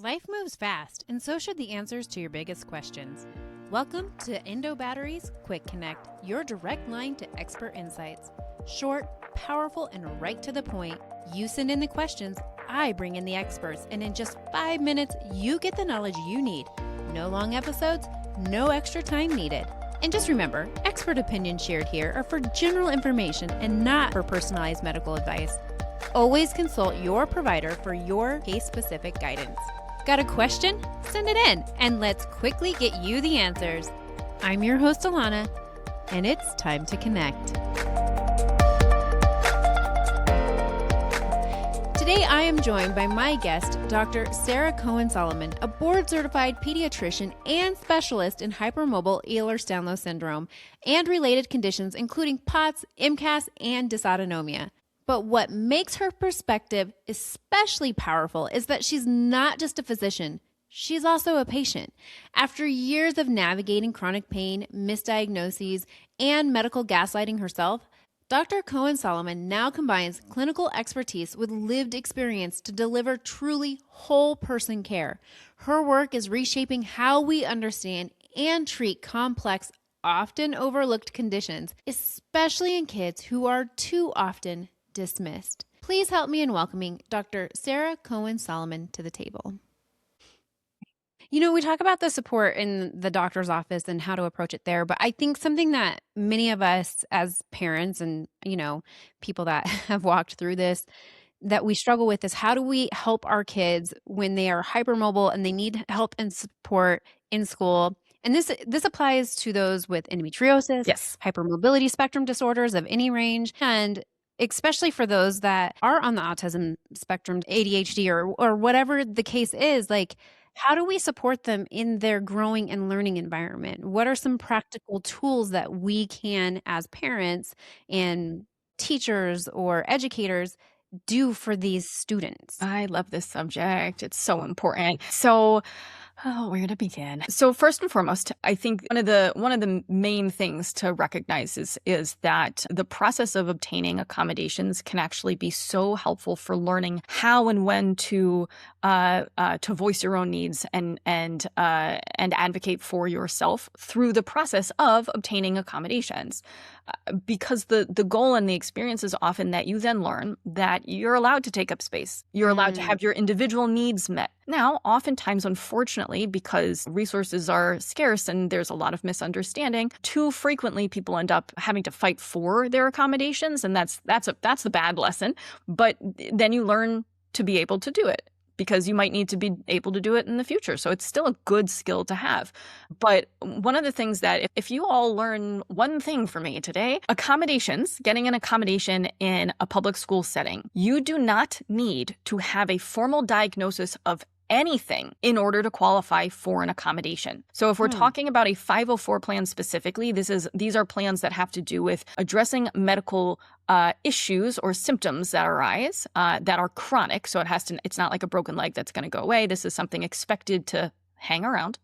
Life moves fast, and so should the answers to your biggest questions. Welcome to Endo Batteries Quick Connect, your direct line to expert insights. Short, powerful, and right to the point. You send in the questions, I bring in the experts, and in just 5 minutes, you get the knowledge you need. No long episodes, no extra time needed. And just remember, expert opinions shared here are for general information and not for personalized medical advice. Always consult your provider for your case-specific guidance. Got a question? Send it in, and let's quickly get you the answers. I'm your host, Alana, and it's time to connect. Today, I am joined by my guest, Dr. Sarah Cohen Solomon, a board-certified pediatrician and specialist in Hypermobile Ehlers-Danlos Syndrome and related conditions, including POTS, MCAS, and Dysautonomia. But what makes her perspective especially powerful is that she's not just a physician, she's also a patient. After years of navigating chronic pain, misdiagnoses, and medical gaslighting herself, Dr. Cohen Solomon now combines clinical expertise with lived experience to deliver truly whole person care. Her work is reshaping how we understand and treat complex, often overlooked conditions, especially in kids who are too often dismissed. Please help me in welcoming Dr. Sarah Cohen Solomon to the table. You know, we talk about the support in the doctor's office and how to approach it there, but I think something that many of us as parents and, people that have walked through this, that we struggle with is how do we help our kids when they are hypermobile and they need help and support in school? And this applies to those with endometriosis, Yes. hypermobility spectrum disorders of any range, and especially for those that are on the autism spectrum, ADHD or whatever the case is, like, how do we support them in their growing and learning environment? What are some practical tools that we can, as parents and teachers or educators, do for these students? I love this subject. It's so important. So, where to begin? So first and foremost, I think one of the main things to recognize is that the process of obtaining accommodations can actually be so helpful for learning how and when to voice your own needs and advocate for yourself through the process of obtaining accommodations. Because the goal and the experience is often that you then learn that you're allowed to take up space. You're allowed to have your individual needs met. Now, oftentimes, unfortunately, because resources are scarce and there's a lot of misunderstanding, too frequently people end up having to fight for their accommodations, and that's the bad lesson. But then you learn to be able to do it, because you might need to be able to do it in the future. So it's still a good skill to have. But one of the things that if you all learn one thing from me today, accommodations, getting an accommodation in a public school setting, you do not need to have a formal diagnosis of anything in order to qualify for an accommodation. So if we're talking about a 504 plan specifically, these are plans that have to do with addressing medical issues or symptoms that arise that are chronic. So it's not like a broken leg that's going to go away. This is something expected to hang around,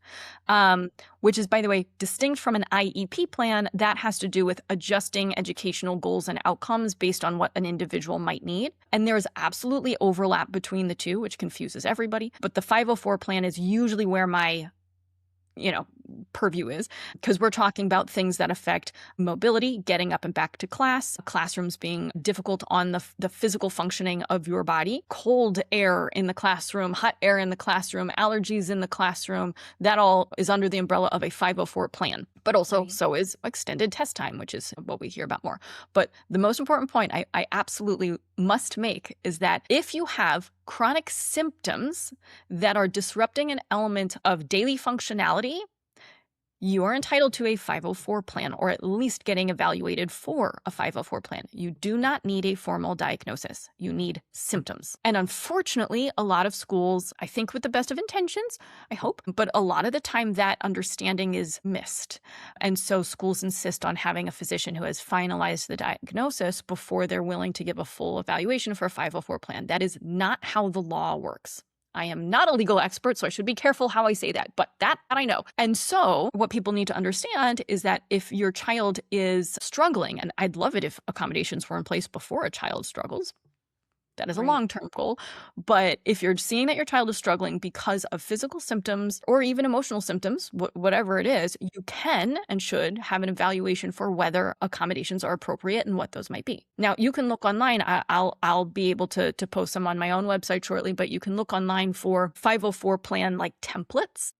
which is, by the way, distinct from an IEP plan that has to do with adjusting educational goals and outcomes based on what an individual might need. And there's absolutely overlap between the two, which confuses everybody. But the 504 plan is usually where my purview is, because we're talking about things that affect mobility, getting up and back to class, classrooms being difficult on the physical functioning of your body, cold air in the classroom, hot air in the classroom, allergies in the classroom. That all is under the umbrella of a 504 plan. But also, so is extended test time, which is what we hear about more. But the most important point I absolutely must make is that if you have chronic symptoms that are disrupting an element of daily functionality, you are entitled to a 504 plan, or at least getting evaluated for a 504 plan. You do not need a formal diagnosis. You need symptoms. And unfortunately, a lot of schools, I think with the best of intentions, I hope, but a lot of the time that understanding is missed. And so schools insist on having a physician who has finalized the diagnosis before they're willing to give a full evaluation for a 504 plan. That is not how the law works. I am not a legal expert, so I should be careful how I say that, but that I know. And so what people need to understand is that if your child is struggling, and I'd love it if accommodations were in place before a child struggles, That is a Right. long-term goal. But if you're seeing that your child is struggling because of physical symptoms or even emotional symptoms, whatever it is, you can and should have an evaluation for whether accommodations are appropriate and what those might be. Now, you can look online. I'll be able to post some on my own website shortly, but you can look online for 504 plan like templates.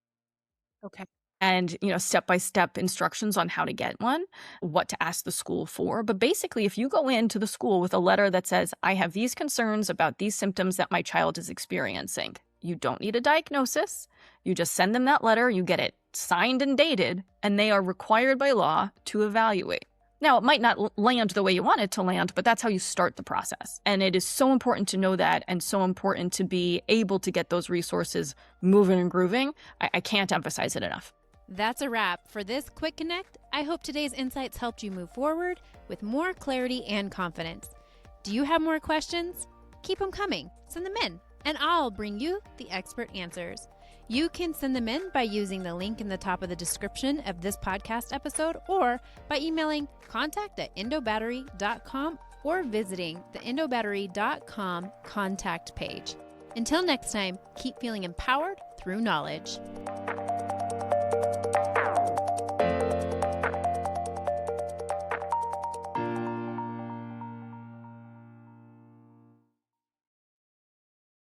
Okay. And, step-by-step instructions on how to get one, what to ask the school for. But basically, if you go into the school with a letter that says, I have these concerns about these symptoms that my child is experiencing, you don't need a diagnosis. You just send them that letter, you get it signed and dated, and they are required by law to evaluate. Now, it might not land the way you want it to land, but that's how you start the process. And it is so important to know that, and so important to be able to get those resources moving and grooving. I can't emphasize it enough. That's a wrap for this Quick Connect. I hope today's insights helped you move forward with more clarity and confidence. Do you have more questions? Keep them coming. Send them in, and I'll bring you the expert answers. You can send them in by using the link in the top of the description of this podcast episode, or by emailing contact@endobattery.com or visiting the endobattery.com contact page. Until next time, keep feeling empowered through knowledge.